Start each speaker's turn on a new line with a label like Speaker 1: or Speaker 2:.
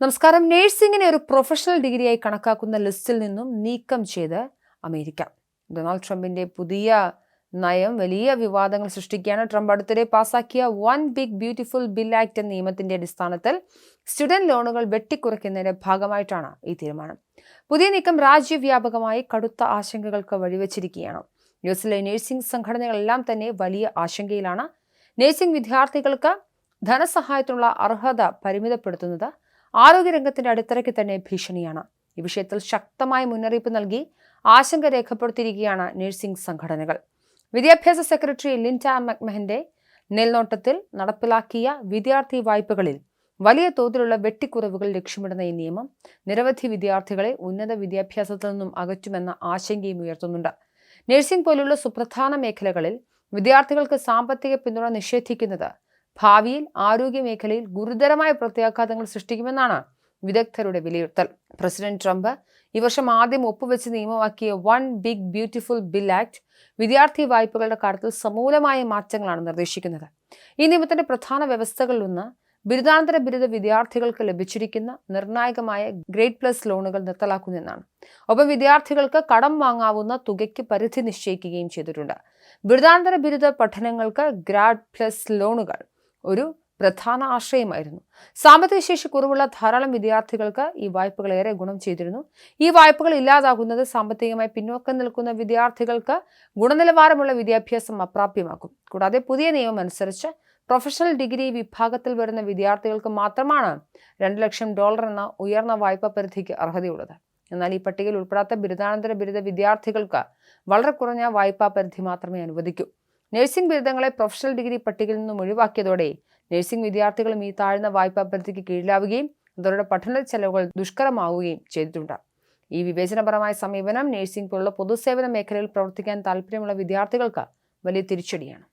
Speaker 1: നമസ്കാരം. നേഴ്സിംഗിനെ ഒരു പ്രൊഫഷണൽ ഡിഗ്രിയായി കണക്കാക്കുന്ന ലിസ്റ്റിൽ നിന്നും നീക്കം ചെയ്ത് അമേരിക്ക. ഡൊണാൾഡ് ട്രംപിന്റെ പുതിയ നയം വലിയ വിവാദങ്ങൾ സൃഷ്ടിക്കുകയാണ്. ട്രംപ് അടുത്തിടെ പാസാക്കിയ one big beautiful bill act എന്ന നിയമത്തിന്റെ അടിസ്ഥാനത്തിൽ സ്റ്റുഡന്റ് ലോണുകൾ വെട്ടിക്കുറയ്ക്കുന്നതിന്റെ ഭാഗമായിട്ടാണ് ഈ തീരുമാനം. പുതിയ നീക്കം രാജ്യവ്യാപകമായി കടുത്ത ആശങ്കകൾക്ക് വഴിവെച്ചിരിക്കുകയാണ്. യുഎസിലെ നഴ്സിംഗ് സംഘടനകളെല്ലാം തന്നെ വലിയ ആശങ്കയിലാണ്. നഴ്സിംഗ് വിദ്യാർത്ഥികൾക്ക് ധനസഹായത്തിനുള്ള അർഹത പരിമിതപ്പെടുത്തുന്നത് ആരോഗ്യരംഗത്തിന്റെ അടിത്തറയ്ക്ക് തന്നെ ഭീഷണിയാണ്. ഈ വിഷയത്തിൽ ശക്തമായ മുന്നറിയിപ്പ് നൽകി ആശങ്ക രേഖപ്പെടുത്തിയിരിക്കുകയാണ് നഴ്സിംഗ് സംഘടനകൾ. വിദ്യാഭ്യാസ സെക്രട്ടറി ലിൻഡ മക്മഹന്റെ മേൽനോട്ടത്തിൽ നടപ്പിലാക്കിയ വിദ്യാർത്ഥി വായ്പകളിൽ വലിയ തോതിലുള്ള വെട്ടിക്കുറവുകൾ ലക്ഷ്യമിടുന്ന ഈ നിയമം നിരവധി വിദ്യാർത്ഥികളെ ഉന്നത വിദ്യാഭ്യാസത്തിൽ നിന്നും അകറ്റുമെന്ന ആശങ്കയും ഉയർത്തുന്നുണ്ട്. നഴ്സിംഗ് പോലുള്ള സുപ്രധാന മേഖലകളിൽ വിദ്യാർത്ഥികൾക്ക് സാമ്പത്തിക പിന്തുണ നിഷേധിക്കുന്നത് ഭാവിയിൽ ആരോഗ്യ മേഖലയിൽ ഗുരുതരമായ പ്രത്യാഘാതങ്ങൾ സൃഷ്ടിക്കുമെന്നാണ് വിദഗ്ധരുടെ വിലയിരുത്തൽ. പ്രസിഡന്റ് ട്രംപ് ഈ വർഷം ആദ്യം ഒപ്പുവെച്ച് നിയമമാക്കിയ one big beautiful bill act വിദ്യാർത്ഥി വായ്പകളുടെ കാര്യത്തിൽ സമൂലമായ മാറ്റങ്ങളാണ് നിർദ്ദേശിക്കുന്നത്. ഈ നിയമത്തിന്റെ പ്രധാന വ്യവസ്ഥകളിലൊന്ന് ബിരുദാനന്തര ബിരുദ വിദ്യാർത്ഥികൾക്ക് ലഭിച്ചിരിക്കുന്ന നിർണായകമായ ഗ്രേഡ് പ്ലസ് ലോണുകൾ നിർത്തലാക്കുന്നതെന്നാണ്. ഒപ്പം വിദ്യാർത്ഥികൾക്ക് കടം വാങ്ങാവുന്ന തുകയ്ക്ക് പരിധി നിശ്ചയിക്കുകയും ചെയ്തിട്ടുണ്ട്. ബിരുദാനന്തര ബിരുദ പഠനങ്ങൾക്ക് ഗ്രേഡ് പ്ലസ് ലോണുകൾ ഒരു പ്രധാന ആശ്രയമായിരുന്നു. സാമ്പത്തിക ശേഷി കുറവുള്ള ധാരാളം വിദ്യാർത്ഥികൾക്ക് ഈ വായ്പകൾ ഏറെ ഗുണം ചെയ്തിരുന്നു. ഈ വായ്പകൾ ഇല്ലാതാകുന്നത് സാമ്പത്തികമായി പിന്നോക്കം നിൽക്കുന്ന വിദ്യാർത്ഥികൾക്ക് ഗുണനിലവാരമുള്ള വിദ്യാഭ്യാസം അപ്രാപ്യമാക്കും. കൂടാതെ പുതിയ നിയമം അനുസരിച്ച് പ്രൊഫഷണൽ ഡിഗ്രി വിഭാഗത്തിൽ വരുന്ന വിദ്യാർത്ഥികൾക്ക് മാത്രമാണ് $2 ലക്ഷം എന്ന ഉയർന്ന വായ്പാ പരിധിക്ക് അർഹതയുള്ളത്. എന്നാൽ ഈ പട്ടികയിൽ ഉൾപ്പെടാത്ത ബിരുദാനന്തര ബിരുദ വിദ്യാർത്ഥികൾക്ക് വളരെ കുറഞ്ഞ വായ്പാ പരിധി മാത്രമേ അനുവദിക്കൂ. നഴ്സിംഗ് ബിരുദങ്ങളെ പ്രൊഫഷണൽ ഡിഗ്രി പട്ടികയിൽ നിന്നും ഒഴിവാക്കിയതോടെ നഴ്സിംഗ് വിദ്യാർത്ഥികളും ഈ താഴ്ന്ന വായ്പാ പരിധിക്ക് കീഴിലാവുകയും അതോടെ പഠന ചെലവുകൾ ദുഷ്കരമാവുകയും ചെയ്തിട്ടുണ്ട്. ഈ വിവേചനപരമായ സമീപനം നഴ്സിംഗ് പോലുള്ള പൊതുസേവന മേഖലയിൽ പ്രവർത്തിക്കാൻ താല്പര്യമുള്ള വിദ്യാർത്ഥികൾക്ക് വലിയ തിരിച്ചടിയാണ്.